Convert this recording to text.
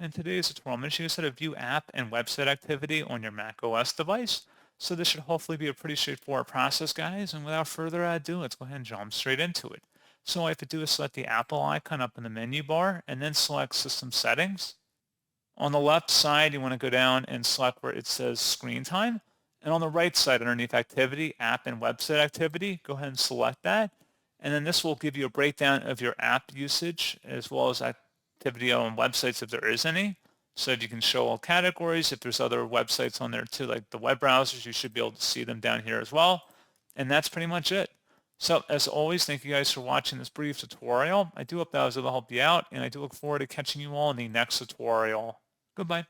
In today's tutorial, I'm going to show you how to view app and website activity on your macOS device. So this should hopefully be a pretty straightforward process, guys. And without further ado, let's go ahead and jump straight into it. So all I have to do is select the Apple icon up in the menu bar and then select System Settings. On the left side, you want to go down and select where it says Screen Time. And on the right side, underneath Activity, App and Website Activity, go ahead and select that. And then this will give you a breakdown of your app usage as well as activity on websites if there is any. So if you can show all categories, if there's other websites on there too, like the web browsers, you should be able to see them down here as well. And that's pretty much it. So as always, thank you guys for watching this brief tutorial. I do hope that was able to help you out, and I do look forward to catching you all in the next tutorial. Goodbye.